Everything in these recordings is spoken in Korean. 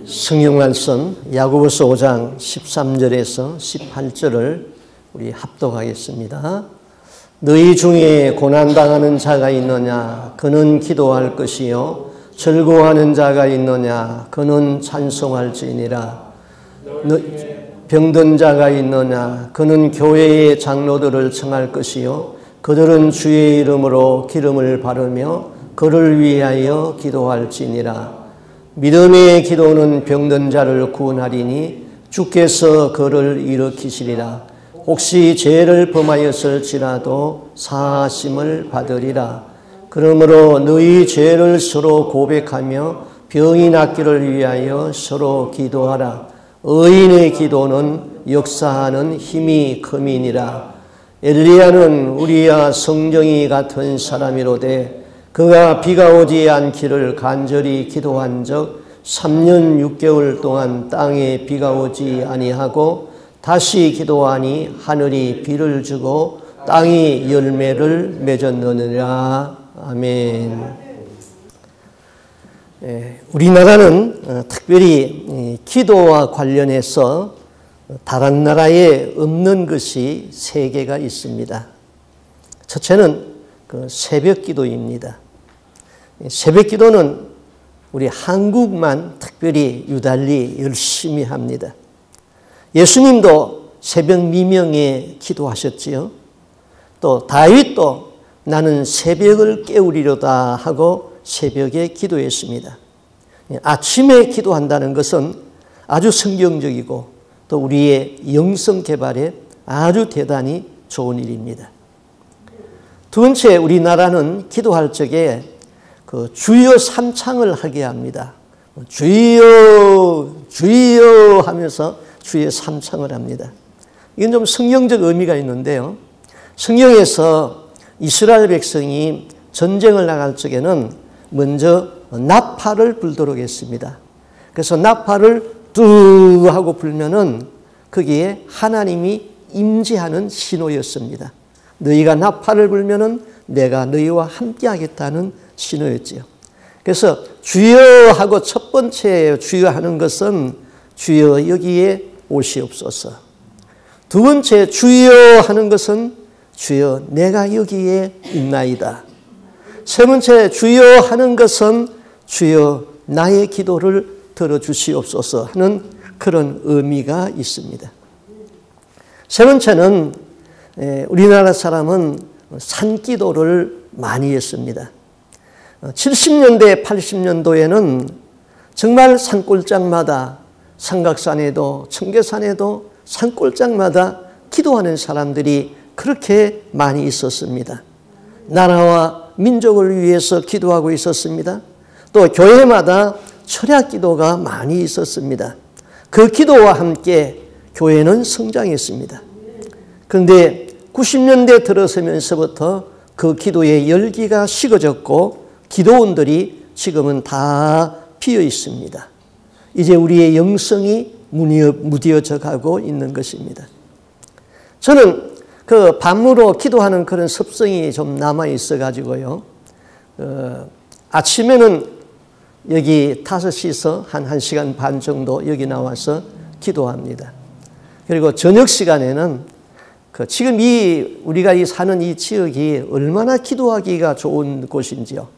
성경 말씀 야고보서 5장 13절에서 18절을 우리 합독하겠습니다. 너희 중에 고난당하는 자가 있느냐? 그는 기도할 것이요. 즐거워하는 자가 있느냐? 그는 찬송할지니라. 병든 자가 있느냐? 그는 교회의 장로들을 청할 것이요. 그들은 주의 이름으로 기름을 바르며 그를 위하여 기도할지니라. 믿음의 기도는 병든 자를 구원하리니 주께서 그를 일으키시리라. 혹시 죄를 범하였을지라도 사하심을 받으리라. 그러므로 너희 죄를 서로 고백하며 병이 낫기를 위하여 서로 기도하라. 의인의 기도는 역사하는 힘이 큼이니라. 엘리야는 우리야 성정이 같은 사람이로되 그가 비가 오지 않기를 간절히 기도한 적 3년 6개월 동안 땅에 비가 오지 아니하고 다시 기도하니 하늘이 비를 주고 땅이 열매를 맺었느니라. 아멘. 우리나라는 특별히 기도와 관련해서 다른 나라에 없는 것이 3개가 있습니다. 첫째는 새벽 기도입니다. 새벽 기도는 우리 한국만 특별히 유달리 열심히 합니다. 예수님도 새벽 미명에 기도하셨지요. 또 다윗도 나는 새벽을 깨우리로다 하고 새벽에 기도했습니다. 아침에 기도한다는 것은 아주 성경적이고 또 우리의 영성 개발에 아주 대단히 좋은 일입니다. 두 번째, 우리나라는 기도할 적에 주여 삼창을 하게 합니다. 주여 주여 하면서 주여 삼창을 합니다. 이건 좀 성경적 의미가 있는데요. 성경에서 이스라엘 백성이 전쟁을 나갈 적에는 먼저 나팔을 불도록 했습니다. 그래서 나팔을 뚜 하고 불면은 거기에 하나님이 임재하는 신호였습니다. 너희가 나팔을 불면은 내가 너희와 함께 하겠다는 신호였지요. 그래서 주여 하고 첫 번째 주여 하는 것은 주여 여기에 오시옵소서. 두 번째 주여 하는 것은 주여 내가 여기에 있나이다. 세 번째 주여 하는 것은 주여 나의 기도를 들어주시옵소서 하는 그런 의미가 있습니다. 세 번째는 우리나라 사람은 산기도를 많이 했습니다. 70년대, 80년도에는 정말 산골짜기마다 삼각산에도 청계산에도 산골짜기마다 기도하는 사람들이 그렇게 많이 있었습니다. 나라와 민족을 위해서 기도하고 있었습니다. 또 교회마다 철야 기도가 많이 있었습니다. 그 기도와 함께 교회는 성장했습니다. 그런데 90년대 들어서면서부터 그 기도의 열기가 식어졌고 기도원들이 지금은 다 비어 있습니다. 이제 우리의 영성이 무뎌져 가고 있는 것입니다. 저는 밤으로 기도하는 그런 습성이 좀 남아 있어 가지고요. 아침에는 여기 5시에서 한 1시간 반 정도 여기 나와서 기도합니다. 그리고 저녁 시간에는 지금 우리가 사는 이 지역이 얼마나 기도하기가 좋은 곳인지요.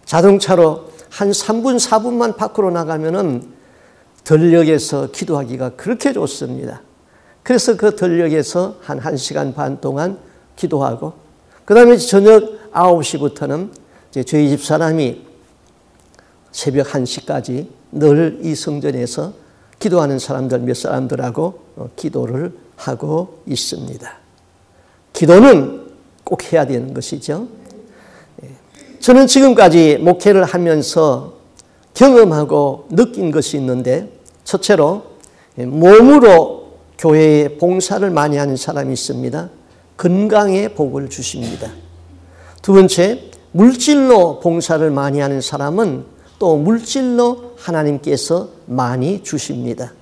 자동차로 한 3분, 4분만 밖으로 나가면은 들녘에서 기도하기가 그렇게 좋습니다. 그래서 그 들녘에서 한 1시간 반 동안 기도하고, 그 다음에 저녁 9시부터는 저희 집 사람이 새벽 1시까지 늘 이 성전에서 기도하는 사람들 몇 사람들하고 기도를 하고 있습니다. 기도는 꼭 해야 되는 것이죠. 저는 지금까지 목회를 하면서 경험하고 느낀 것이 있는데, 첫째로 몸으로 교회에 봉사를 많이 하는 사람이 있습니다. 건강의 복을 주십니다. 두 번째, 물질로 봉사를 많이 하는 사람은 또 물질로 하나님께서 많이 주십니다.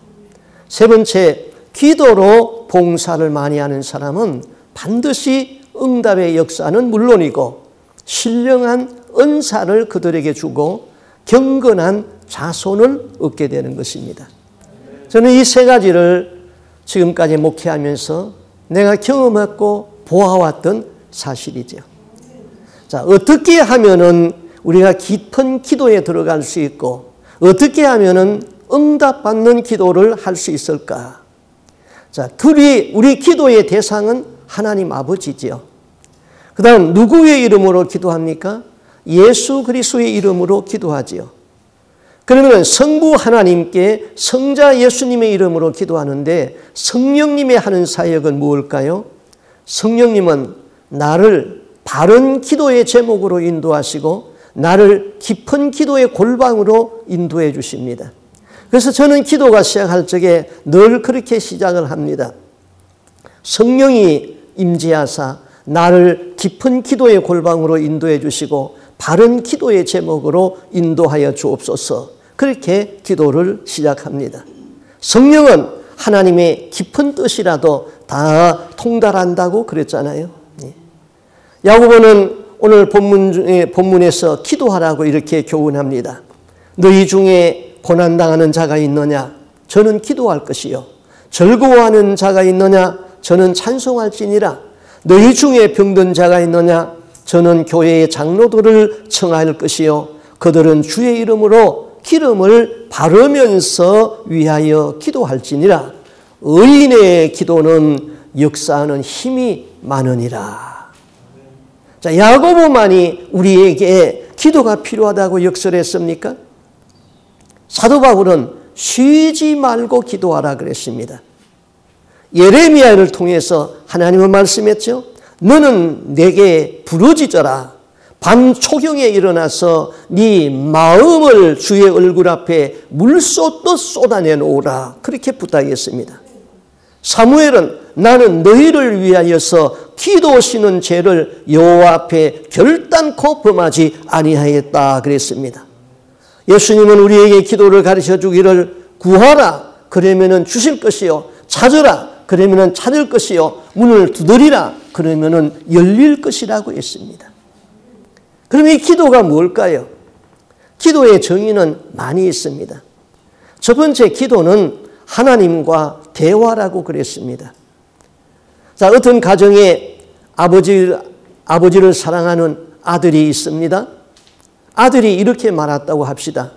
세 번째, 기도로 봉사를 많이 하는 사람은 반드시 응답의 역사는 물론이고 신령한 은사를 그들에게 주고 경건한 자손을 얻게 되는 것입니다. 저는 이 세 가지를 지금까지 목회하면서 내가 경험했고 보아왔던 사실이죠. 자, 어떻게 하면은 우리가 깊은 기도에 들어갈 수 있고 어떻게 하면은 응답받는 기도를 할 수 있을까? 자, 우리 기도의 대상은 하나님 아버지지요. 그 다음 누구의 이름으로 기도합니까? 예수 그리스도의 이름으로 기도하지요. 그러면 성부 하나님께 성자 예수님의 이름으로 기도하는데 성령님의 하는 사역은 무엇일까요? 성령님은 나를 바른 기도의 제목으로 인도하시고 나를 깊은 기도의 골방으로 인도해 주십니다. 그래서 저는 기도가 시작할 적에 늘 그렇게 시작을 합니다. 성령이 임재하사 나를 깊은 기도의 골방으로 인도해 주시고 바른 기도의 제목으로 인도하여 주옵소서. 그렇게 기도를 시작합니다. 성령은 하나님의 깊은 뜻이라도 다 통달한다고 그랬잖아요. 야고보는 오늘 본문에서 기도하라고 이렇게 교훈합니다. 너희 중에 고난당하는 자가 있느냐? 저는 기도할 것이요. 즐거워하는 자가 있느냐? 저는 찬송할지니라. 너희 중에 병든 자가 있느냐? 저는 교회의 장로들을 청할 것이요. 그들은 주의 이름으로 기름을 바르면서 위하여 기도할지니라. 의인의 기도는 역사하는 힘이 많으니라. 자, 야고보만이 우리에게 기도가 필요하다고 역설했습니까? 사도 바울은 쉬지 말고 기도하라 그랬습니다. 예레미야를 통해서 하나님은 말씀했죠. 너는 내게 부르짖어라. 밤 초경에 일어나서 네 마음을 주의 얼굴 앞에 물쏟듯 쏟아내 놓으라. 그렇게 부탁했습니다. 사무엘은 나는 너희를 위하여서 기도하시는 죄를 여호와 앞에 결단코 범하지 아니하였다 그랬습니다. 예수님은 우리에게 기도를 가르쳐 주기를 구하라 그러면은 주실 것이요, 찾으라 그러면은 찾을 것이요, 문을 두드리라 그러면은 열릴 것이라고 했습니다. 그럼 이 기도가 뭘까요? 기도의 정의는 많이 있습니다. 첫 번째 기도는 하나님과 대화라고 그랬습니다. 자, 어떤 가정에 아버지를 사랑하는 아들이 있습니다. 아들이 이렇게 말했다고 합시다.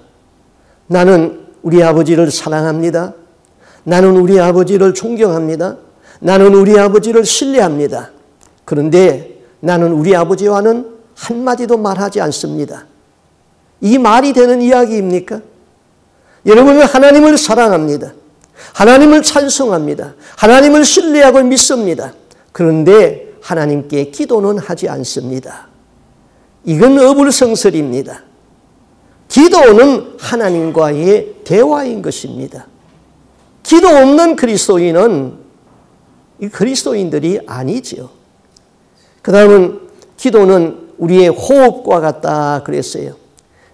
나는 우리 아버지를 사랑합니다. 나는 우리 아버지를 존경합니다. 나는 우리 아버지를 신뢰합니다. 그런데 나는 우리 아버지와는 한마디도 말하지 않습니다. 이 말이 되는 이야기입니까? 여러분은 하나님을 사랑합니다. 하나님을 찬송합니다. 하나님을 신뢰하고 믿습니다. 그런데 하나님께 기도는 하지 않습니다. 이건 어불성설입니다. 기도는 하나님과의 대화인 것입니다. 기도 없는 그리스도인은 그리스도인들이 아니지요. 그 다음은 기도는 우리의 호흡과 같다 그랬어요.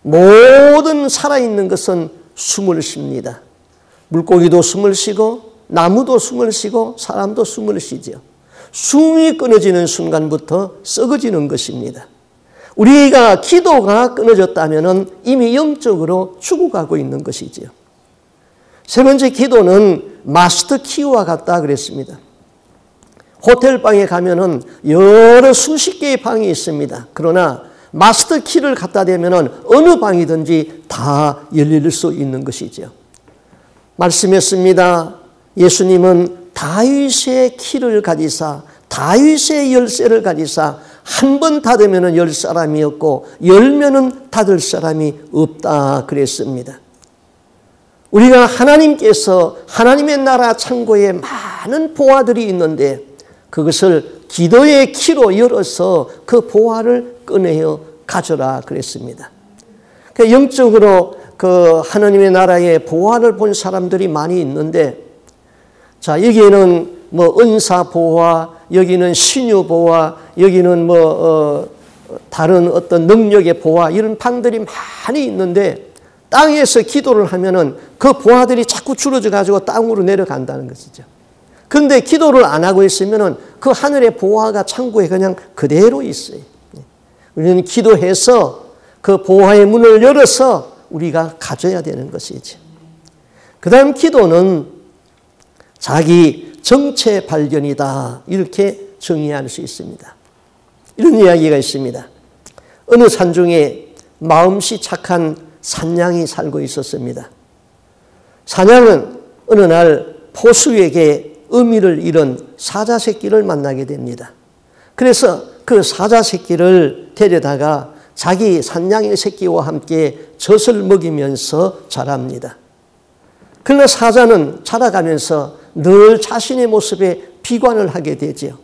모든 살아있는 것은 숨을 쉽니다. 물고기도 숨을 쉬고 나무도 숨을 쉬고 사람도 숨을 쉬죠. 숨이 끊어지는 순간부터 썩어지는 것입니다. 우리가 기도가 끊어졌다면 이미 영적으로 죽어가고 있는 것이지요. 세 번째 기도는 마스터 키와 같다 그랬습니다. 호텔방에 가면은 여러 수십 개의 방이 있습니다. 그러나 마스터 키를 갖다 대면은 어느 방이든지 다 열릴 수 있는 것이죠. 말씀했습니다. 예수님은 다윗의 키를 가지사, 다윗의 열쇠를 가지사 한 번 닫으면 열 사람이 없고 열면은 닫을 사람이 없다 그랬습니다. 우리가 하나님께서 하나님의 나라 창고에 많은 보화들이 있는데 그것을 기도의 키로 열어서 그 보화를 꺼내어 가져라 그랬습니다. 영적으로 그 하나님의 나라의 보화를 본 사람들이 많이 있는데, 자, 여기에는 뭐 은사 보화, 여기는 신유 보화, 여기는 다른 어떤 능력의 보화, 이런 방들이 많이 있는데 땅에서 기도를 하면은 그 보화들이 자꾸 줄어져 가지고 땅으로 내려간다는 것이죠. 그런데 기도를 안 하고 있으면은 그 하늘의 보화가 창고에 그냥 그대로 있어요. 우리는 기도해서 그 보화의 문을 열어서 우리가 가져야 되는 것이지. 그 다음 기도는 자기 정체 발견이다. 이렇게 정의할 수 있습니다. 이런 이야기가 있습니다. 어느 산중에 마음씨 착한 산양이 살고 있었습니다. 산양은 어느 날 포수에게 어미를 잃은 사자 새끼를 만나게 됩니다. 그래서 그 사자 새끼를 데려다가 자기 산양의 새끼와 함께 젖을 먹이면서 자랍니다. 그러나 사자는 자라가면서 늘 자신의 모습에 비관을 하게 되죠.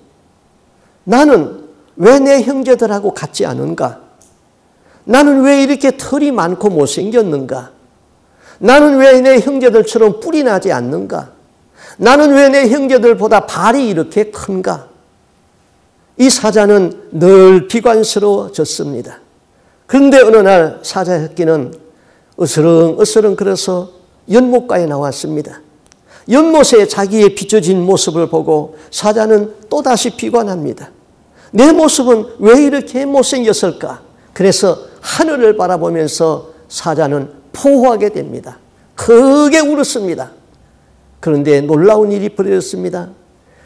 나는 왜 내 형제들하고 같지 않은가? 나는 왜 이렇게 털이 많고 못생겼는가? 나는 왜 내 형제들처럼 뿔이 나지 않는가? 나는 왜 내 형제들보다 발이 이렇게 큰가? 이 사자는 늘 비관스러워졌습니다. 그런데 어느 날 사자 새끼는 어스렁어스렁 걸어서 연못가에 나왔습니다. 연못에 자기의 비춰진 모습을 보고 사자는 또다시 비관합니다. 내 모습은 왜 이렇게 못생겼을까? 그래서 하늘을 바라보면서 사자는 포호하게 됩니다. 크게 울었습니다. 그런데 놀라운 일이 벌어졌습니다.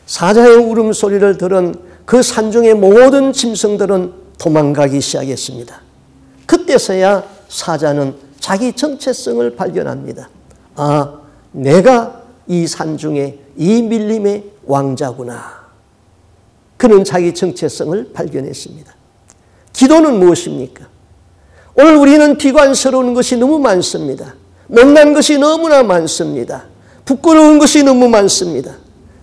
사자의 울음소리를 들은 그 산중의 모든 짐승들은 도망가기 시작했습니다. 그때서야 사자는 자기 정체성을 발견합니다. 아, 내가 이 산중에 이 밀림의 왕자구나. 그는 자기 정체성을 발견했습니다. 기도는 무엇입니까? 오늘 우리는 비관스러운 것이 너무 많습니다. 못난 것이 너무나 많습니다. 부끄러운 것이 너무 많습니다.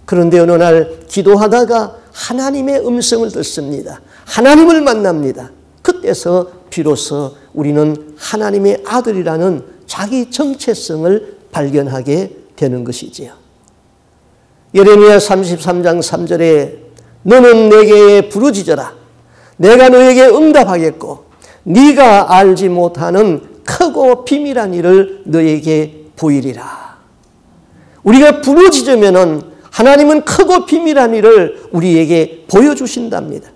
그런데 어느 날 기도하다가 하나님의 음성을 듣습니다. 하나님을 만납니다. 그때서 비로소 우리는 하나님의 아들이라는 자기 정체성을 발견하게 되는 것이지요. 예레미야 33장 3절에 너는 내게 부르짖어라. 내가 너에게 응답하겠고 네가 알지 못하는 크고 비밀한 일을 너에게 보이리라. 우리가 부르짖으면은 하나님은 크고 비밀한 일을 우리에게 보여주신답니다.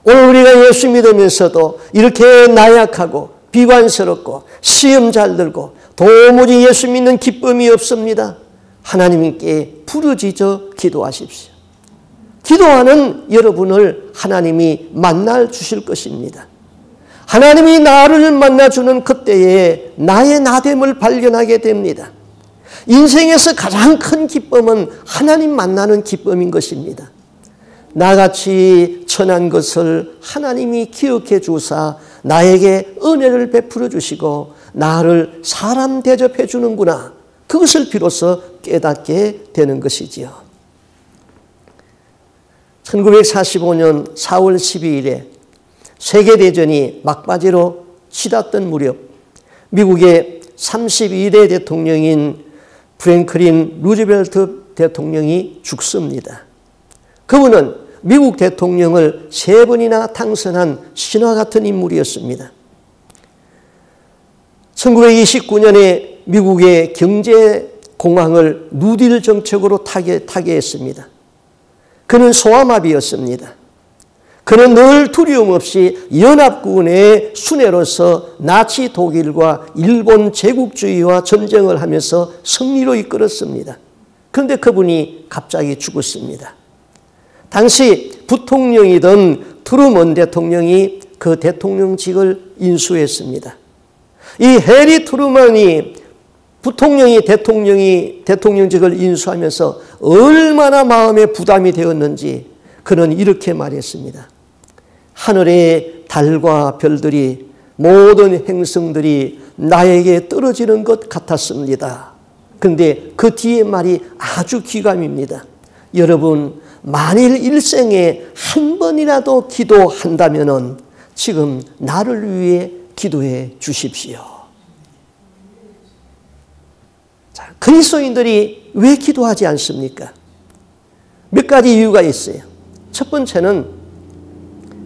오늘 우리가 예수 믿으면서도 이렇게 나약하고 비관스럽고 시험 잘 들고 도무지 예수 믿는 기쁨이 없습니다. 하나님께 부르짖어 기도하십시오. 기도하는 여러분을 하나님이 만나 주실 것입니다. 하나님이 나를 만나주는 그때에 나의 나됨을 발견하게 됩니다. 인생에서 가장 큰 기쁨은 하나님 만나는 기쁨인 것입니다. 나같이 천한 것을 하나님이 기억해 주사 나에게 은혜를 베풀어 주시고 나를 사람 대접해 주는구나. 그것을 비로소 깨닫게 되는 것이지요. 1945년 4월 12일에 세계대전이 막바지로 치닫던 무렵 미국의 32대 대통령인 프랭클린 루즈벨트 대통령이 죽습니다. 그분은 미국 대통령을 3번이나 당선한 신화 같은 인물이었습니다. 1929년에 미국의 경제공황을 누딜 정책으로 타개했습니다. 그는 소아마비였습니다. 그는 늘 두려움 없이 연합군의 수뇌로서 나치 독일과 일본 제국주의와 전쟁을 하면서 승리로 이끌었습니다. 그런데 그분이 갑자기 죽었습니다. 당시 부통령이던 트루먼 대통령이 그 대통령직을 인수했습니다. 이 해리 트루먼이 부통령이 대통령직을 인수하면서 얼마나 마음에 부담이 되었는지 그는 이렇게 말했습니다. 하늘의 달과 별들이 모든 행성들이 나에게 떨어지는 것 같았습니다. 그런데 그 뒤에 말이 아주 귀감입니다. 여러분, 만일 일생에 한 번이라도 기도한다면 지금 나를 위해 기도해 주십시오. 자, 그리스도인들이 왜 기도하지 않습니까? 몇 가지 이유가 있어요. 첫 번째는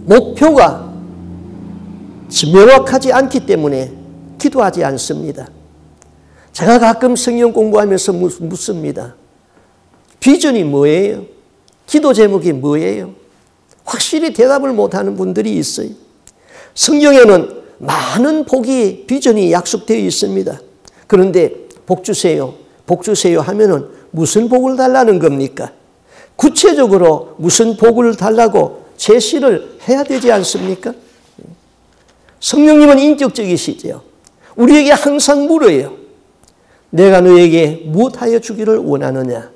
목표가 명확하지 않기 때문에 기도하지 않습니다. 제가 가끔 성경 공부하면서 묻습니다. 비전이 뭐예요? 기도 제목이 뭐예요? 확실히 대답을 못하는 분들이 있어요. 성경에는 많은 복이 비전이 약속되어 있습니다. 그런데 복 주세요. 복 주세요 하면은 무슨 복을 달라는 겁니까? 구체적으로 무슨 복을 달라고 제시를 해야 되지 않습니까? 성령님은 인격적이시죠. 우리에게 항상 물어요. 내가 너에게 무엇하여 주기를 원하느냐?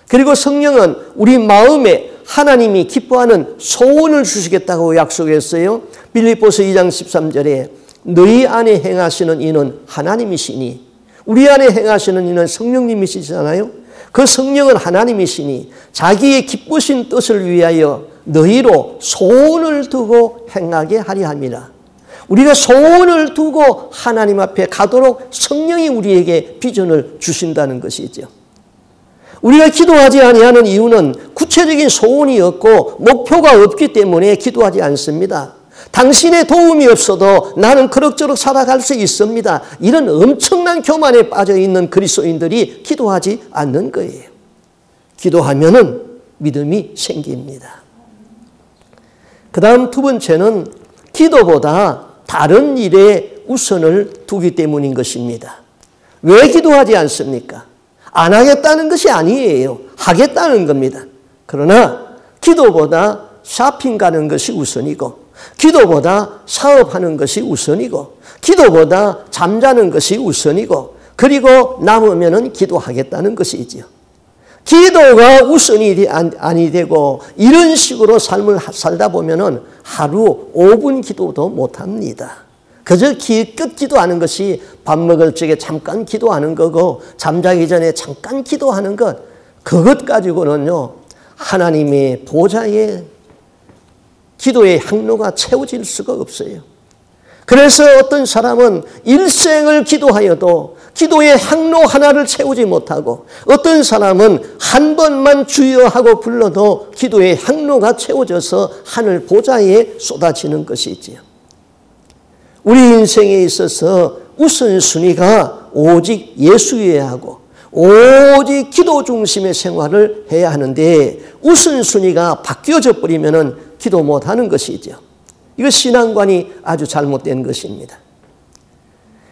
그리고 성령은 우리 마음에 하나님이 기뻐하는 소원을 주시겠다고 약속했어요. 빌립보서 2장 13절에 너희 안에 행하시는 이는 하나님이시니, 우리 안에 행하시는 이는 성령님이시잖아요. 그 성령은 하나님이시니 자기의 기쁘신 뜻을 위하여 너희로 소원을 두고 행하게 하려 함이라. 우리가 소원을 두고 하나님 앞에 가도록 성령이 우리에게 비전을 주신다는 것이죠. 우리가 기도하지 아니하는 이유는 구체적인 소원이 없고 목표가 없기 때문에 기도하지 않습니다. 당신의 도움이 없어도 나는 그럭저럭 살아갈 수 있습니다. 이런 엄청난 교만에 빠져있는 그리스도인들이 기도하지 않는 거예요. 기도하면은 믿음이 생깁니다. 그 다음 두 번째는 기도보다 다른 일에 우선을 두기 때문인 것입니다. 왜 기도하지 않습니까? 안 하겠다는 것이 아니에요. 하겠다는 겁니다. 그러나 기도보다 쇼핑 가는 것이 우선이고, 기도보다 사업하는 것이 우선이고, 기도보다 잠자는 것이 우선이고, 그리고 남으면은 기도하겠다는 것이지요. 기도가 우선이 아니 되고 이런 식으로 삶을 살다 보면은 하루 5분 기도도 못합니다. 그저 끝 기도하는 것이 밥 먹을 적에 잠깐 기도하는 거고 잠자기 전에 잠깐 기도하는 것, 그것 가지고는요 하나님의 보좌에 기도의 항로가 채워질 수가 없어요. 그래서 어떤 사람은 일생을 기도하여도 기도의 항로 하나를 채우지 못하고, 어떤 사람은 한 번만 주여 하고 불러도 기도의 항로가 채워져서 하늘 보좌에 쏟아지는 것이지요. 우리 인생에 있어서 우선순위가 오직 예수여야 하고 오직 기도 중심의 생활을 해야 하는데, 우선순위가 바뀌어져 버리면 기도 못하는 것이죠. 이거 신앙관이 아주 잘못된 것입니다.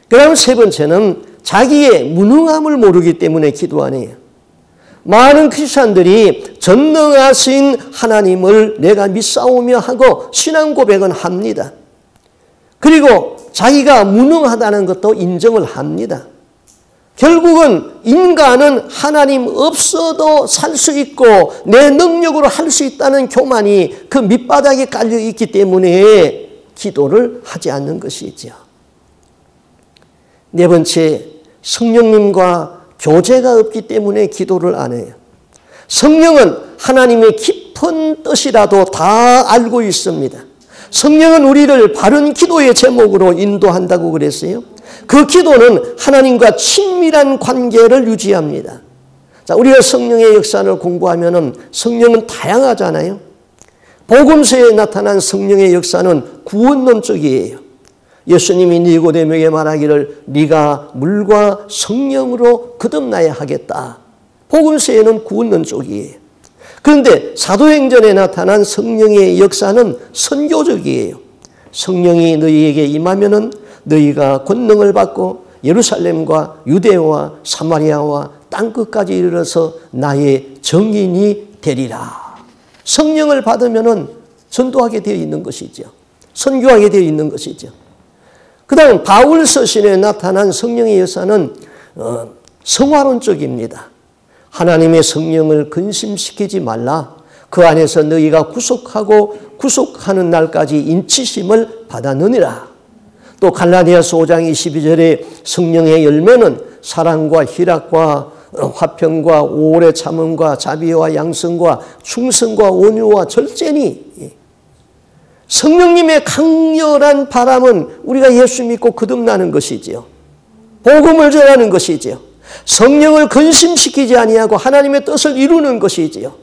그 다음 세 번째는 자기의 무능함을 모르기 때문에 기도 안 해요. 많은 크리스찬들이 전능하신 하나님을 내가 믿사오며 하고 신앙 고백은 합니다. 그리고 자기가 무능하다는 것도 인정을 합니다. 결국은 인간은 하나님 없어도 살 수 있고 내 능력으로 할 수 있다는 교만이 그 밑바닥에 깔려 있기 때문에 기도를 하지 않는 것이죠. 네 번째, 성령님과 교제가 없기 때문에 기도를 안 해요. 성령은 하나님의 깊은 뜻이라도 다 알고 있습니다. 성령은 우리를 바른 기도의 제목으로 인도한다고 그랬어요. 그 기도는 하나님과 친밀한 관계를 유지합니다. 자, 우리가 성령의 역사를 공부하면은 성령은 다양하잖아요. 복음서에 나타난 성령의 역사는 구원론적이에요. 예수님이 니고데모에게 말하기를 네가 물과 성령으로 거듭나야 하겠다. 복음서에는 구원론 쪽이에요. 그런데 사도행전에 나타난 성령의 역사는 선교적이에요. 성령이 너희에게 임하면은 너희가 권능을 받고 예루살렘과 유대와 사마리아와 땅끝까지 이르러서 나의 증인이 되리라. 성령을 받으면은 전도하게 되어 있는 것이죠. 선교하게 되어 있는 것이죠. 그 다음 바울 서신에 나타난 성령의 역사는 성화론적입니다. 하나님의 성령을 근심시키지 말라. 그 안에서 너희가 구속하고 구속하는 날까지 인치심을 받았느니라. 또 갈라디아서 5장 22절에 성령의 열매는 사랑과 희락과 화평과 오래 참음과 자비와 양성과 충성과 온유와 절제니. 성령님의 강렬한 바람은 우리가 예수 믿고 거듭나는 것이지요. 복음을 전하는 것이지요. 성령을 근심시키지 아니하고 하나님의 뜻을 이루는 것이지요.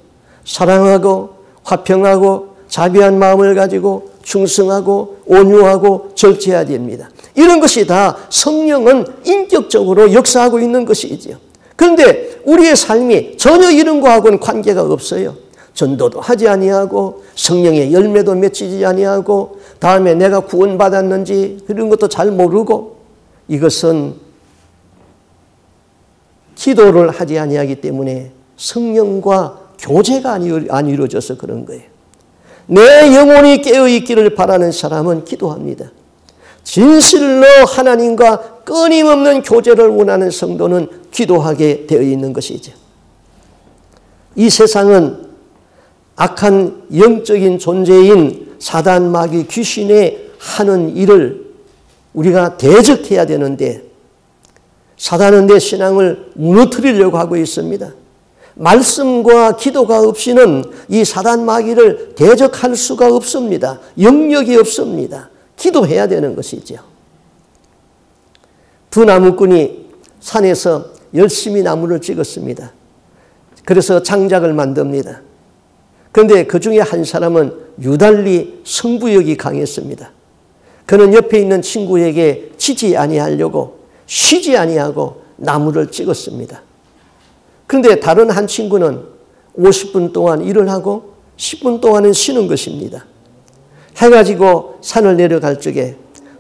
사랑하고 화평하고 자비한 마음을 가지고 충성하고 온유하고 절제해야 됩니다. 이런 것이 다 성령은 인격적으로 역사하고 있는 것이지요. 그런데 우리의 삶이 전혀 이런 거하고는 관계가 없어요. 전도도 하지 아니하고 성령의 열매도 맺히지 아니하고 다음에 내가 구원받았는지 그런 것도 잘 모르고 이것은 기도를 하지 아니하기 때문에 성령과 교제가 안 이루어져서 그런 거예요. 내 영혼이 깨어있기를 바라는 사람은 기도합니다. 진실로 하나님과 끊임없는 교제를 원하는 성도는 기도하게 되어 있는 것이죠. 이 세상은 악한 영적인 존재인 사단 마귀 귀신의 하는 일을 우리가 대적해야 되는데 사단은 내 신앙을 무너뜨리려고 하고 있습니다. 말씀과 기도가 없이는 이 사단 마귀를 대적할 수가 없습니다. 영역이 없습니다. 기도해야 되는 것이죠. 두 나무꾼이 산에서 열심히 나무를 찍었습니다. 그래서 장작을 만듭니다. 그런데 그 중에 한 사람은 유달리 승부욕이 강했습니다. 그는 옆에 있는 친구에게 치지 아니하려고 쉬지 아니하고 나무를 찍었습니다. 그런데 다른 한 친구는 50분 동안 일을 하고 10분 동안은 쉬는 것입니다. 해가 지고 산을 내려갈 적에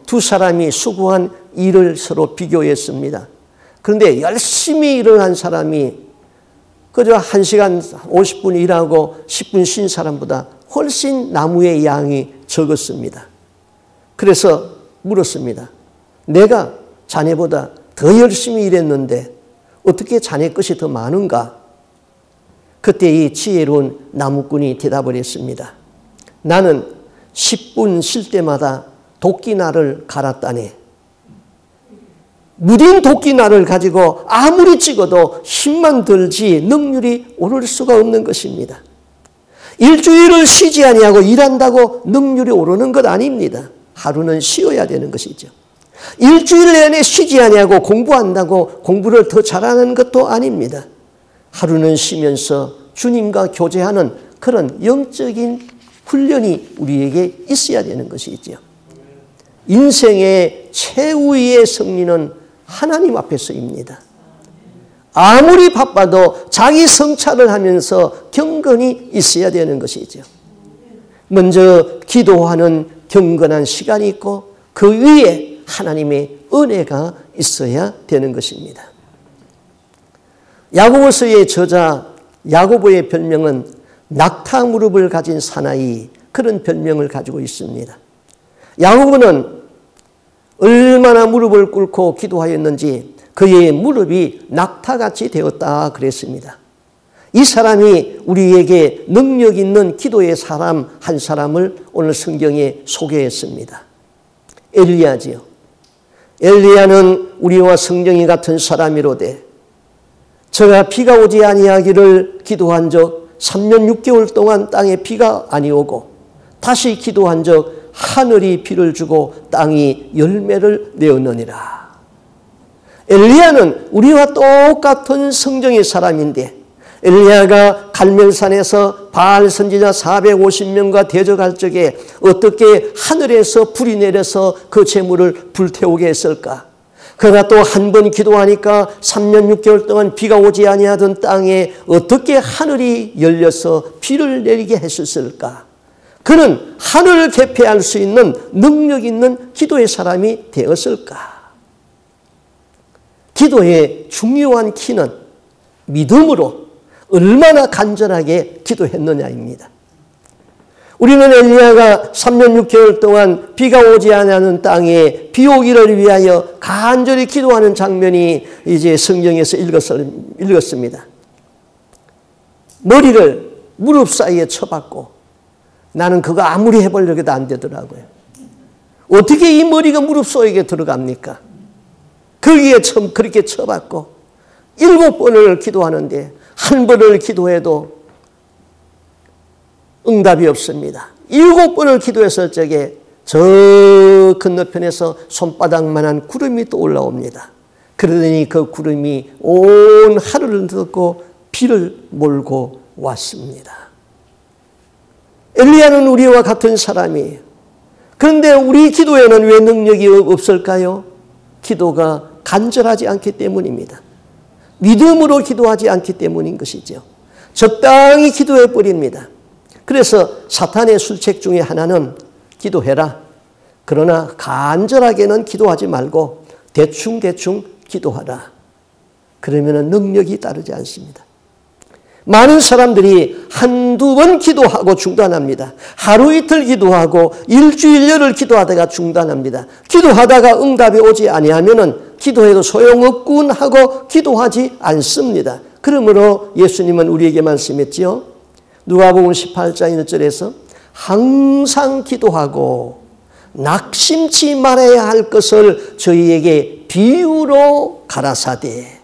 두 사람이 수고한 일을 서로 비교했습니다. 그런데 열심히 일을 한 사람이 그저 1시간 50분 일하고 10분 쉰 사람보다 훨씬 나무의 양이 적었습니다. 그래서 물었습니다. 내가 자네보다 더 열심히 일했는데 어떻게 자네 것이 더 많은가? 그때 이 지혜로운 나무꾼이 대답을 했습니다. 나는 10분 쉴 때마다 도끼날을 갈았다네. 무딘 도끼날을 가지고 아무리 찍어도 힘만 들지 능률이 오를 수가 없는 것입니다. 일주일을 쉬지 아니하고 일한다고 능률이 오르는 것 아닙니다. 하루는 쉬어야 되는 것이죠. 일주일 내내 쉬지 아니하고 공부한다고 공부를 더 잘하는 것도 아닙니다. 하루는 쉬면서 주님과 교제하는 그런 영적인 훈련이 우리에게 있어야 되는 것이죠. 인생의 최후의 승리는 하나님 앞에서입니다. 아무리 바빠도 자기 성찰을 하면서 경건이 있어야 되는 것이죠. 먼저 기도하는 경건한 시간이 있고 그 위에 하나님의 은혜가 있어야 되는 것입니다. 야고보서의 저자 야고보의 별명은 낙타 무릎을 가진 사나이, 그런 별명을 가지고 있습니다. 야고보는 얼마나 무릎을 꿇고 기도하였는지 그의 무릎이 낙타같이 되었다 그랬습니다. 이 사람이 우리에게 능력 있는 기도의 사람 한 사람을 오늘 성경에 소개했습니다. 엘리야지요. 엘리야는 우리와 성령이 같은 사람이로되 저가 비가 오지 아니하기를 기도한 적 3년 6개월 동안 땅에 비가 아니오고 다시 기도한 적 하늘이 비를 주고 땅이 열매를 내었느니라. 엘리야는 우리와 똑같은 성경의 사람인데 엘리야가 갈멜산에서 바알 선지자 450명과 대적할 적에 어떻게 하늘에서 불이 내려서 그 재물을 불태우게 했을까? 그가 또 한 번 기도하니까 3년 6개월 동안 비가 오지 아니하던 땅에 어떻게 하늘이 열려서 비를 내리게 했었을까? 그는 하늘을 개폐할 수 있는 능력 있는 기도의 사람이 되었을까? 기도의 중요한 키는 믿음으로 얼마나 간절하게 기도했느냐입니다. 우리는 엘리야가 3년 6개월 동안 비가 오지 않는 땅에 비 오기를 위하여 간절히 기도하는 장면이 이제 성경에서 읽었습니다. 머리를 무릎 사이에 쳐박고 나는 그거 아무리 해보려고 해도 안 되더라고요. 어떻게 이 머리가 무릎 속에 들어갑니까? 거기에 그렇게 쳐박고 7번을 기도하는데 한 번을 기도해도 응답이 없습니다. 7번을 기도했을 적에 저 건너편에서 손바닥만한 구름이 또 올라옵니다. 그러더니 그 구름이 온 하루를 덮고 비를 몰고 왔습니다. 엘리야는 우리와 같은 사람이에요. 그런데 우리 기도에는 왜 능력이 없을까요? 기도가 간절하지 않기 때문입니다. 믿음으로 기도하지 않기 때문인 것이죠. 적당히 기도해 버립니다. 그래서 사탄의 술책 중에 하나는 기도해라. 그러나 간절하게는 기도하지 말고 대충대충 기도하라. 그러면 능력이 따르지 않습니다. 많은 사람들이 한두 번 기도하고 중단합니다. 하루 이틀 기도하고 일주일 열흘 기도하다가 중단합니다. 기도하다가 응답이 오지 아니하면은 기도해도 소용없군 하고 기도하지 않습니다. 그러므로 예수님은 우리에게 말씀했지요. 누가복음 18장 1절에서 항상 기도하고 낙심치 말아야 할 것을 저희에게 비유로 가라사대.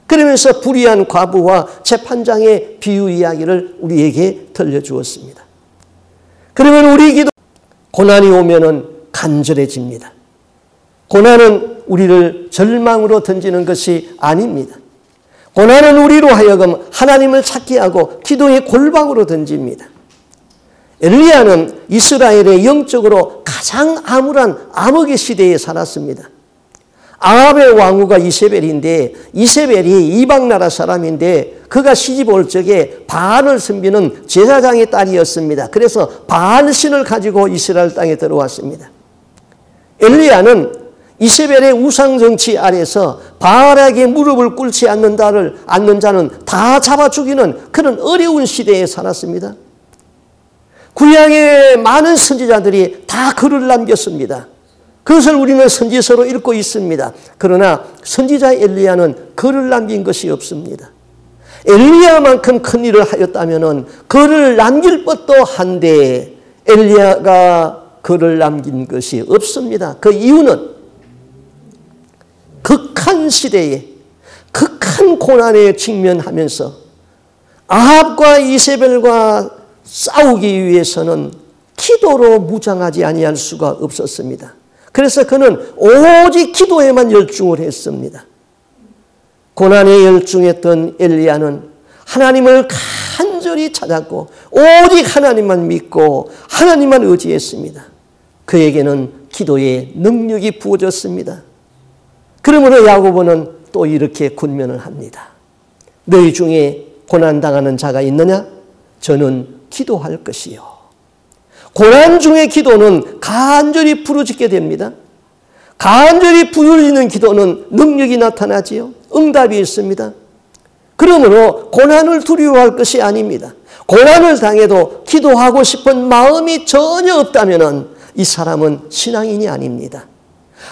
그러면서 불의한 과부와 재판장의 비유 이야기를 우리에게 들려주었습니다. 그러면 우리 기도, 고난이 오면은 간절해집니다. 고난은 우리를 절망으로 던지는 것이 아닙니다. 고난은 우리로 하여금 하나님을 찾게 하고 기도의 골방으로 던집니다. 엘리야는 이스라엘의 영적으로 가장 암울한 암흑의 시대에 살았습니다. 아합의 왕후가 이세벨인데 이세벨이 이방나라 사람인데 그가 시집 올 적에 바알을 섬기는 제사장의 딸이었습니다. 그래서 바알신을 가지고 이스라엘 땅에 들어왔습니다. 엘리야는 이세벨의 우상정치 아래서 바알에게 무릎을 꿇지 않는 자는 다 잡아 죽이는 그런 어려운 시대에 살았습니다. 구약의 많은 선지자들이 다 글을 남겼습니다. 그것을 우리는 선지서로 읽고 있습니다. 그러나 선지자 엘리야는 글을 남긴 것이 없습니다. 엘리야만큼 큰 일을 하였다면 글을 남길 법도 한데 엘리야가 글을 남긴 것이 없습니다. 그 이유는 극한 시대에 극한 고난에 직면하면서 아합과 이세벨과 싸우기 위해서는 기도로 무장하지 아니할 수가 없었습니다. 그래서 그는 오직 기도에만 열중을 했습니다. 고난에 열중했던 엘리야는 하나님을 간절히 찾았고 오직 하나님만 믿고 하나님만 의지했습니다. 그에게는 기도의 능력이 부어졌습니다. 그러므로 야고보는 또 이렇게 권면을 합니다. 너희 중에 고난당하는 자가 있느냐? 저는 기도할 것이요. 고난 중의 기도는 간절히 부르짖게 됩니다. 간절히 부르짖는 기도는 능력이 나타나지요. 응답이 있습니다. 그러므로 고난을 두려워할 것이 아닙니다. 고난을 당해도 기도하고 싶은 마음이 전혀 없다면 이 사람은 신앙인이 아닙니다.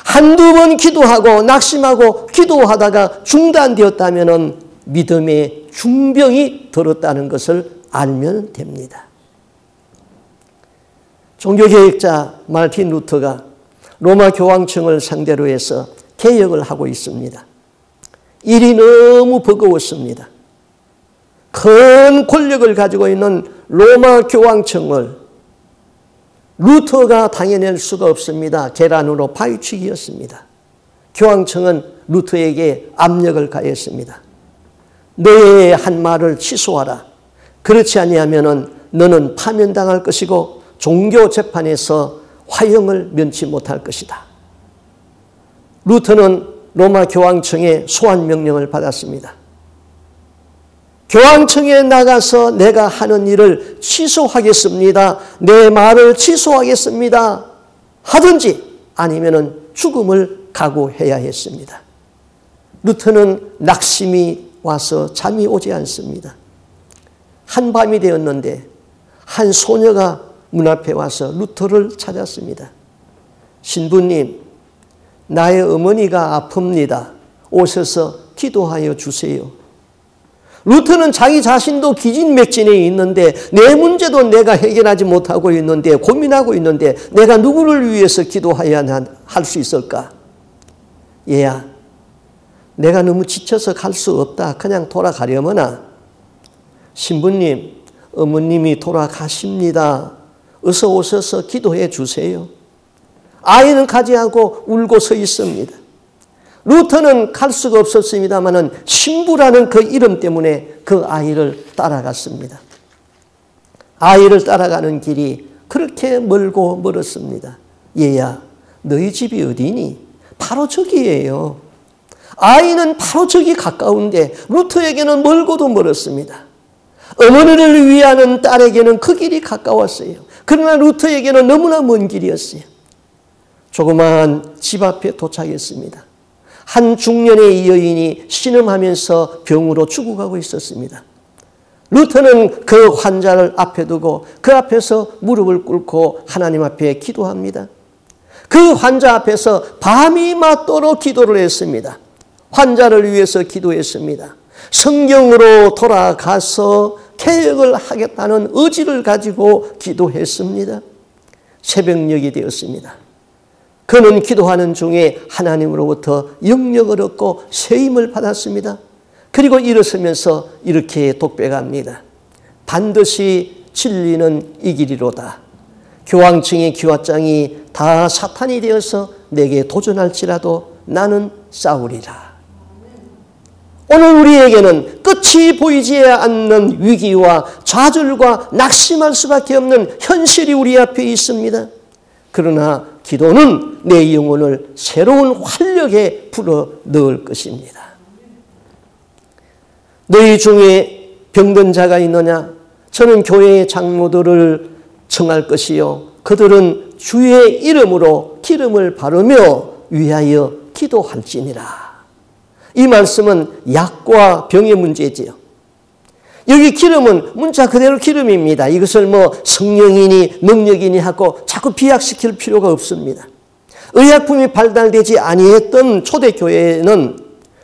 한두 번 기도하고 낙심하고 기도하다가 중단되었다면 믿음의 중병이 들었다는 것을 알면 됩니다. 종교개혁자 마르틴 루터가 로마 교황청을 상대로 해서 개혁을 하고 있습니다. 일이 너무 버거웠습니다. 큰 권력을 가지고 있는 로마 교황청을 루터가 당해낼 수가 없습니다. 계란으로 파헤치기였습니다. 교황청은 루터에게 압력을 가했습니다. 너의 한 말을 취소하라. 그렇지 아니하면 너는 파면당할 것이고 종교 재판에서 화형을 면치 못할 것이다. 루터는 로마 교황청의 소환 명령을 받았습니다. 교황청에 나가서 내가 하는 일을 취소하겠습니다. 내 말을 취소하겠습니다. 하든지 아니면 죽음을 각오해야 했습니다. 루터는 낙심이 와서 잠이 오지 않습니다. 한밤이 되었는데 한 소녀가 문 앞에 와서 루터를 찾았습니다. 신부님, 나의 어머니가 아픕니다. 오셔서 기도하여 주세요. 루터는 자기 자신도 기진맥진에 있는데 내 문제도 내가 해결하지 못하고 있는데 고민하고 있는데 내가 누구를 위해서 기도해야 할 수 있을까? 얘야, 내가 너무 지쳐서 갈 수 없다. 그냥 돌아가려머나. 신부님, 어머님이 돌아가십니다. 어서 오셔서 기도해 주세요. 아이는 가지 않고 울고 서 있습니다. 루터는 갈 수가 없었습니다만 신부라는 그 이름 때문에 그 아이를 따라갔습니다. 아이를 따라가는 길이 그렇게 멀고 멀었습니다. 얘야, 너희 집이 어디니? 바로 저기예요. 아이는 바로 저기 가까운데 루터에게는 멀고도 멀었습니다. 어머니를 위하는 딸에게는 그 길이 가까웠어요. 그러나 루터에게는 너무나 먼 길이었어요. 조그마한 집 앞에 도착했습니다. 한 중년의 여인이 신음하면서 병으로 죽어가고 있었습니다. 루터는 그 환자를 앞에 두고 그 앞에서 무릎을 꿇고 하나님 앞에 기도합니다. 그 환자 앞에서 밤이 맞도록 기도를 했습니다. 환자를 위해서 기도했습니다. 성경으로 돌아가서 개혁을 하겠다는 의지를 가지고 기도했습니다. 새벽녘이 되었습니다. 그는 기도하는 중에 하나님으로부터 영역을 얻고 세임을 받았습니다. 그리고 일어서면서 이렇게 독백합니다. 반드시 진리는 이기리로다. 교황청의 기와장이 다 사탄이 되어서 내게 도전할지라도 나는 싸우리라. 오늘 우리에게는 끝이 보이지 않는 위기와 좌절과 낙심할 수밖에 없는 현실이 우리 앞에 있습니다. 그러나 기도는 내 영혼을 새로운 활력에 불어 넣을 것입니다. 너희 중에 병든 자가 있느냐? 저는 교회의 장로들을 청할 것이요. 그들은 주의 이름으로 기름을 바르며 위하여 기도할지니라. 이 말씀은 약과 병의 문제지요. 여기 기름은 문자 그대로 기름입니다. 이것을 성령이니 능력이니 하고 자꾸 비약시킬 필요가 없습니다. 의약품이 발달되지 아니했던 초대교회에는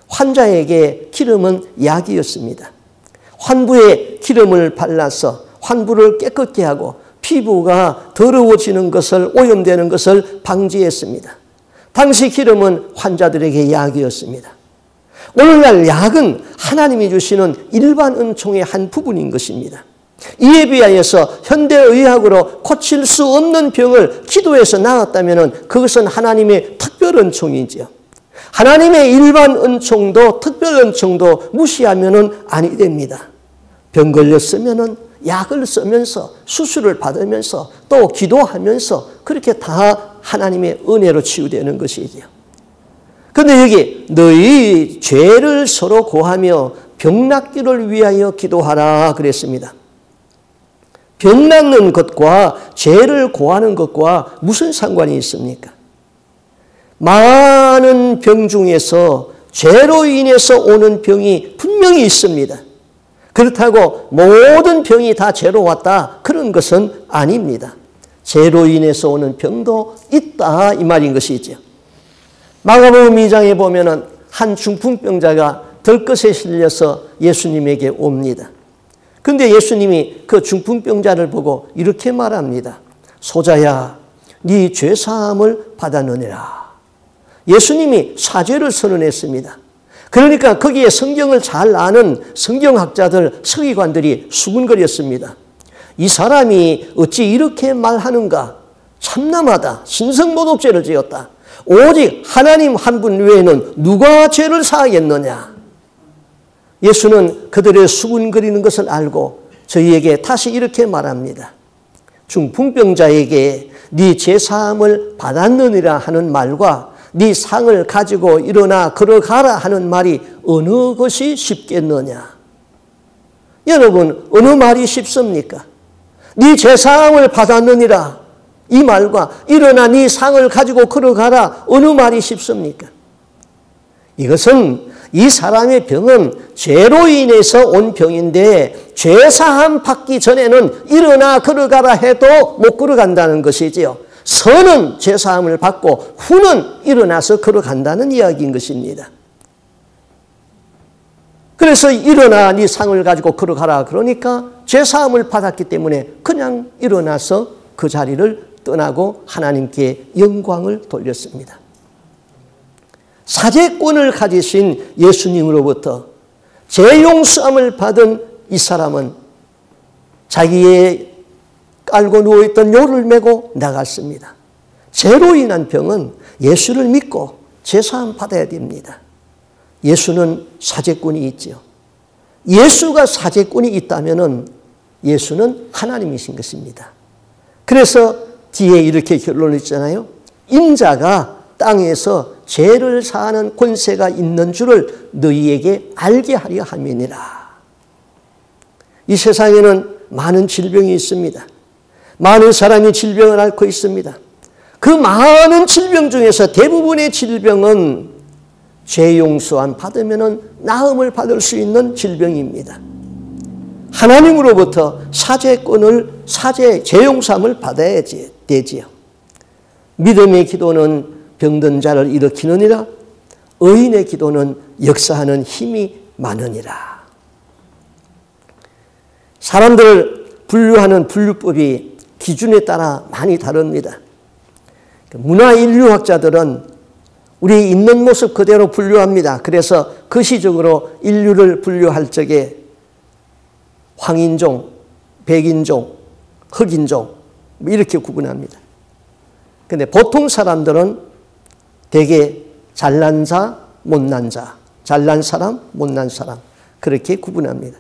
환자에게 기름은 약이었습니다. 환부에 기름을 발라서 환부를 깨끗게 하고 피부가 더러워지는 것을, 오염되는 것을 방지했습니다. 당시 기름은 환자들에게 약이었습니다. 오늘날 약은 하나님이 주시는 일반 은총의 한 부분인 것입니다. 이에 비하여서 현대의학으로 고칠 수 없는 병을 기도해서 나았다면 그것은 하나님의 특별 은총이지요. 하나님의 일반 은총도 특별 은총도 무시하면 아니 됩니다. 병 걸렸으면 약을 쓰면서 수술을 받으면서 또 기도하면서 그렇게 다 하나님의 은혜로 치유되는 것이지요. 그런데 여기 너희 죄를 서로 고하며 병 낫기를 위하여 기도하라 그랬습니다. 병 낫는 것과 죄를 고하는 것과 무슨 상관이 있습니까? 많은 병 중에서 죄로 인해서 오는 병이 분명히 있습니다. 그렇다고 모든 병이 다 죄로 왔다 그런 것은 아닙니다. 죄로 인해서 오는 병도 있다 이 말인 것이죠. 마가복음 2장에 보면은 한 중풍병자가 들것에 실려서 예수님에게 옵니다. 그런데 예수님이 그 중풍병자를 보고 이렇게 말합니다. 소자야, 네 죄사함을 받았느니라. 예수님이 사죄를 선언했습니다. 그러니까 거기에 성경을 잘 아는 성경학자들, 서기관들이 수군거렸습니다. 이 사람이 어찌 이렇게 말하는가? 참남하다. 신성모독죄를 지었다. 오직 하나님 한 분 외에는 누가 죄를 사하겠느냐? 예수는 그들의 수군거리는 것을 알고 저희에게 다시 이렇게 말합니다. 중풍병자에게 네 죄사함을 받았느니라 하는 말과 네 상을 가지고 일어나 걸어가라 하는 말이 어느 것이 쉽겠느냐? 여러분, 어느 말이 쉽습니까? 네 죄사함을 받았느니라 이 말과 일어나 네 상을 가지고 걸어가라 어느 말이 쉽습니까? 이것은 이 사람의 병은 죄로 인해서 온 병인데 죄사함 받기 전에는 일어나 걸어가라 해도 못 걸어간다는 것이지요. 선은 죄사함을 받고 후는 일어나서 걸어간다는 이야기인 것입니다. 그래서 일어나 네 상을 가지고 걸어가라 그러니까 죄사함을 받았기 때문에 그냥 일어나서 그 자리를 떠나고 하나님께 영광을 돌렸습니다. 사죄권을 가지신 예수님으로부터 죄 용서함을 받은 이 사람은 자기의 깔고 누워있던 요를 메고 나갔습니다. 죄로 인한 병은 예수를 믿고 죄사함 받아야 됩니다. 예수는 사죄권이 있죠. 예수가 사죄권이 있다면 예수는 하나님이신 것입니다. 그래서 뒤에 이렇게 결론을 있잖아요. 인자가 땅에서 죄를 사하는 권세가 있는 줄을 너희에게 알게 하려 함이니라. 이 세상에는 많은 질병이 있습니다. 많은 사람이 질병을 앓고 있습니다. 그 많은 질병 중에서 대부분의 질병은 죄 용서함 받으면 나음을 받을 수 있는 질병입니다. 하나님으로부터 사죄권을 죄 용서함을 받아야 되지요. 믿음의 기도는 병든 자를 일으키느니라. 의인의 기도는 역사하는 힘이 많으니라. 사람들을 분류하는 분류법이 기준에 따라 많이 다릅니다. 문화인류학자들은 우리 있는 모습 그대로 분류합니다. 그래서 거시적으로 인류를 분류할 적에 황인종, 백인종, 흑인종 이렇게 구분합니다. 그런데 보통 사람들은 대개 잘난 자, 못난 자, 잘난 사람, 못난 사람 그렇게 구분합니다.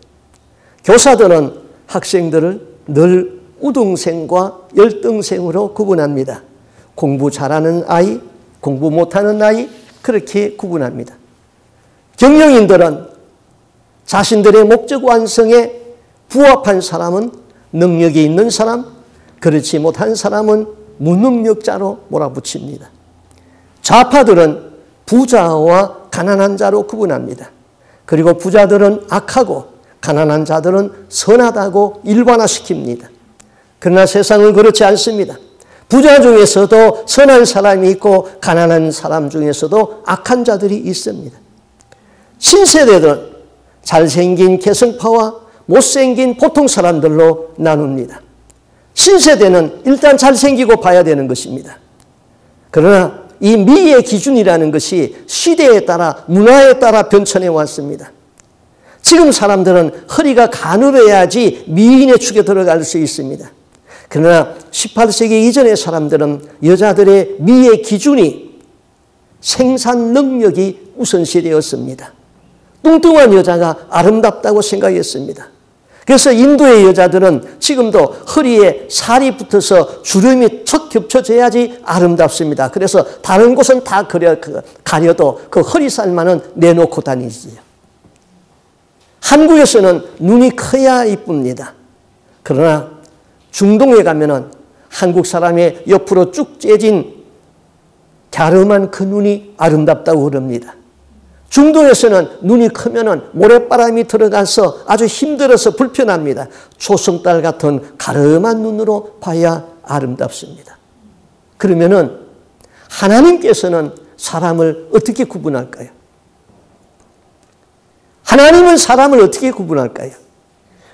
교사들은 학생들을 늘 우등생과 열등생으로 구분합니다. 공부 잘하는 아이, 공부 못하는 아이 그렇게 구분합니다. 경영인들은 자신들의 목적 완성에 부합한 사람은 능력이 있는 사람, 그렇지 못한 사람은 무능력자로 몰아붙입니다. 좌파들은 부자와 가난한 자로 구분합니다. 그리고 부자들은 악하고 가난한 자들은 선하다고 일반화시킵니다. 그러나 세상은 그렇지 않습니다. 부자 중에서도 선한 사람이 있고 가난한 사람 중에서도 악한 자들이 있습니다. 신세대들은 잘생긴 개성파와 못생긴 보통 사람들로 나눕니다. 신세대는 일단 잘생기고 봐야 되는 것입니다. 그러나 이 미의 기준이라는 것이 시대에 따라 문화에 따라 변천해 왔습니다. 지금 사람들은 허리가 가늘어야지 미인의 축에 들어갈 수 있습니다. 그러나 18세기 이전의 사람들은 여자들의 미의 기준이 생산 능력이 우선시되었습니다. 뚱뚱한 여자가 아름답다고 생각했습니다. 그래서 인도의 여자들은 지금도 허리에 살이 붙어서 주름이 척 겹쳐져야지 아름답습니다. 그래서 다른 곳은 다 가려도 그 허리살만은 내놓고 다니지요. 한국에서는 눈이 커야 이쁩니다. 그러나 중동에 가면은 한국 사람의 옆으로 쭉 째진 갸름한 그 눈이 아름답다고 그럽니다. 중동에서는 눈이 크면은 모래바람이 들어가서 아주 힘들어서 불편합니다. 초승달 같은 가름한 눈으로 봐야 아름답습니다. 그러면은 하나님께서는 사람을 어떻게 구분할까요? 하나님은 사람을 어떻게 구분할까요?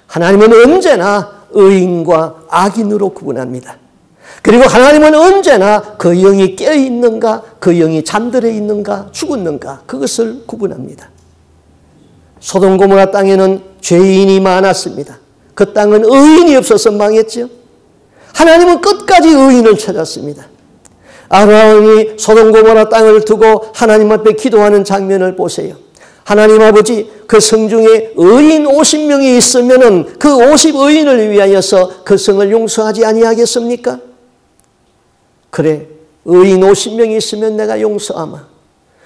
하나님은 언제나 의인과 악인으로 구분합니다. 그리고 하나님은 언제나 그 영이 깨어있는가, 그 영이 잠들어 있는가, 죽었는가 그것을 구분합니다. 소돔 고모라 땅에는 죄인이 많았습니다. 그 땅은 의인이 없어서 망했죠. 하나님은 끝까지 의인을 찾았습니다. 아브라함이 소돔 고모라 땅을 두고 하나님 앞에 기도하는 장면을 보세요. 하나님 아버지, 그 성 중에 의인 50명이 있으면은 그 50의인을 위하여서 그 성을 용서하지 아니하겠습니까? 그래, 의인 50명이 있으면 내가 용서하마.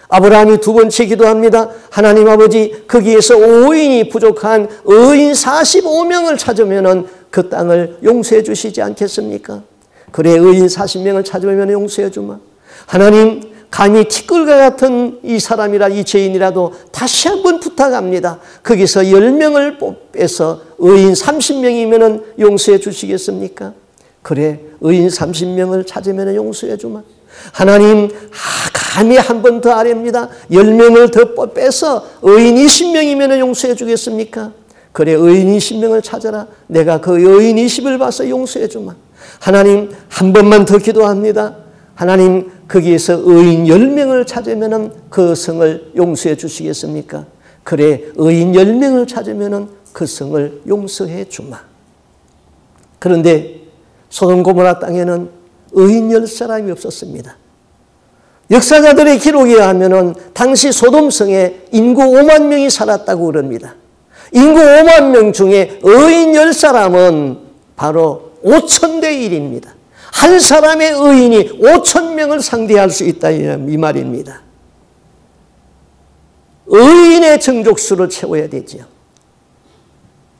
아브라함이 두 번째 기도합니다. 하나님 아버지, 거기에서 5인이 부족한 의인 45명을 찾으면은 그 땅을 용서해 주시지 않겠습니까? 그래, 의인 40명을 찾으면 용서해 주마. 하나님, 감히 티끌과 같은 이 사람이라 이 죄인이라도 다시 한번 부탁합니다. 거기서 10명을 빼서 의인 30명이면 용서해 주시겠습니까? 그래, 의인 30명을 찾으면 용서해 주마. 하나님, 감히 한 번 더 아랍니다. 10명을 더 빼서 의인 20명이면 용서해 주겠습니까? 그래, 의인 20명을 찾아라. 내가 그 의인 20을 봐서 용서해 주마. 하나님, 한 번만 더 기도합니다. 하나님, 거기에서 의인 10명을 찾으면 그 성을 용서해 주시겠습니까? 그래, 의인 10명을 찾으면 그 성을 용서해 주마. 그런데 소돔 고모라 땅에는 의인 10사람이 없었습니다. 역사가들의 기록에 의하면 당시 소돔성에 인구 5만 명이 살았다고 그럽니다. 인구 5만 명 중에 의인 10사람은 바로 5,000대 1입니다. 한 사람의 의인이 5,000명을 상대할 수 있다 이 말입니다. 의인의 정족수를 채워야 되죠.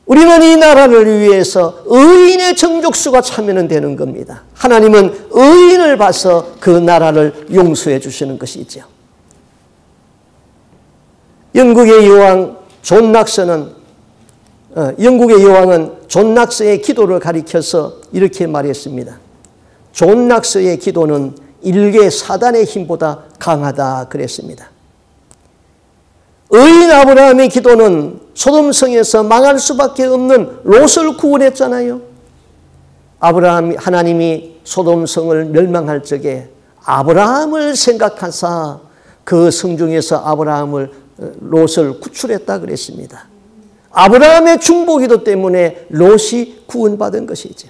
우리는 이 나라를 위해서 의인의 정족수가 차면 되는 겁니다. 하나님은 의인을 봐서 그 나라를 용서해 주시는 것이죠. 영국의 여왕은 존 낙서의 기도를 가리켜서 이렇게 말했습니다. 존 낙서의 기도는 일개 사단의 힘보다 강하다 그랬습니다. 의인 아브라함의 기도는 소돔성에서 망할 수밖에 없는 롯을 구원했잖아요. 하나님이 소돔성을 멸망할 적에 아브라함을 생각하사 그 성 중에서 롯을 구출했다 그랬습니다. 아브라함의 중보기도 때문에 롯이 구원받은 것이죠.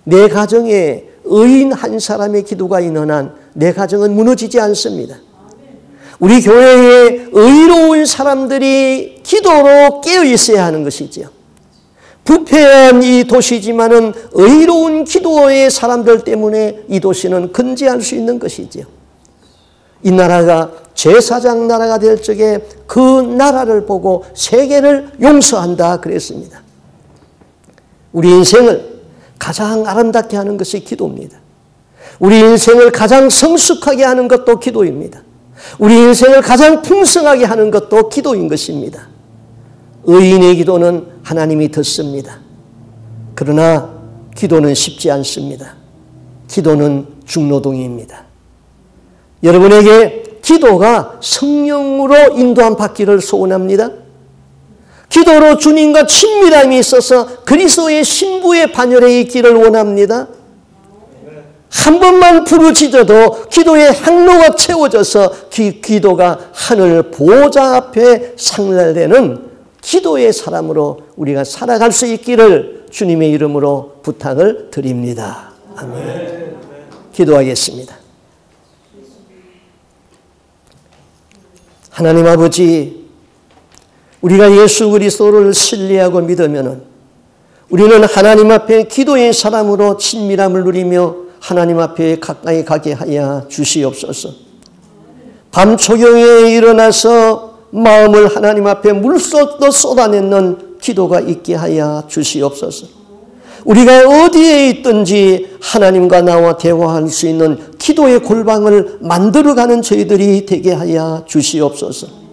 내 가정에 의인 한 사람의 기도가 있는 한 내 가정은 무너지지 않습니다. 우리 교회에 의로운 사람들이 기도로 깨어 있어야 하는 것이죠. 부패한 이 도시지만은 의로운 기도의 사람들 때문에 이 도시는 건재할 수 있는 것이죠. 이 나라가 제사장 나라가 될 적에 그 나라를 보고 세계를 용서한다 그랬습니다. 우리 인생을 가장 아름답게 하는 것이 기도입니다. 우리 인생을 가장 성숙하게 하는 것도 기도입니다. 우리 인생을 가장 풍성하게 하는 것도 기도인 것입니다. 의인의 기도는 하나님이 듣습니다. 그러나 기도는 쉽지 않습니다. 기도는 중노동입니다. 여러분에게 기도가 성령으로 인도함 받기를 소원합니다. 기도로 주님과 친밀함이 있어서 그리스도의 신부의 반열에 있기를 원합니다. 한 번만 부르짖어도 기도의 향로가 채워져서 기도가 하늘 보좌 앞에 상달되는 기도의 사람으로 우리가 살아갈 수 있기를 주님의 이름으로 부탁을 드립니다. 아멘. 기도하겠습니다. 하나님 아버지, 우리가 예수 그리스도를 신뢰하고 믿으면 우리는 하나님 앞에 기도의 사람으로 친밀함을 누리며 하나님 앞에 가까이 가게 하여 주시옵소서. 밤 초경에 일어나서 마음을 하나님 앞에 물쏟듯 쏟아내는 기도가 있게 하여 주시옵소서. 우리가 어디에 있든지 하나님과 나와 대화할 수 있는 기도의 골방을 만들어가는 저희들이 되게 하여 주시옵소서.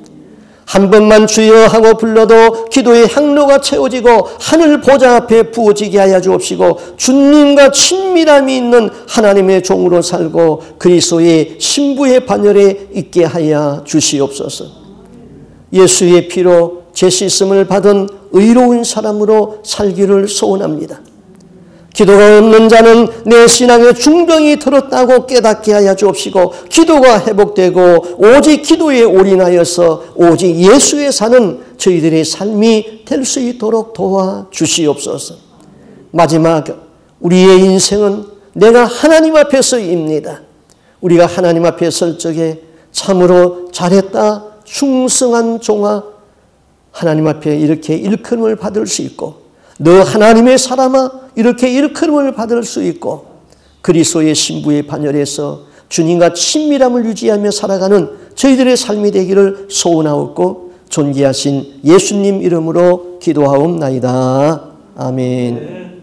한 번만 주여 하고 불러도 기도의 향로가 채워지고 하늘 보좌 앞에 부어지게 하여 주옵시고 주님과 친밀함이 있는 하나님의 종으로 살고 그리스도의 신부의 반열에 있게 하여 주시옵소서. 예수의 피로 죄-씻음을 받은 의로운 사람으로 살기를 소원합니다. 기도가 없는 자는 내 신앙의 중병이 들었다고 깨닫게 하여 주옵시고 기도가 회복되고 오직 기도에 올인하여서 오직 예수에 사는 저희들의 삶이 될 수 있도록 도와주시옵소서. 마지막 우리의 인생은 내가 하나님 앞에 서입니다. 우리가 하나님 앞에 설 적에 참으로 잘했다 충성한 종아 하나님 앞에 이렇게 일컬음을 받을 수 있고 너 하나님의 사람아 이렇게 일컬음을 받을 수 있고 그리스도의 신부의 반열에서 주님과 친밀함을 유지하며 살아가는 저희들의 삶이 되기를 소원하옵고 존귀하신 예수님 이름으로 기도하옵나이다. 아멘.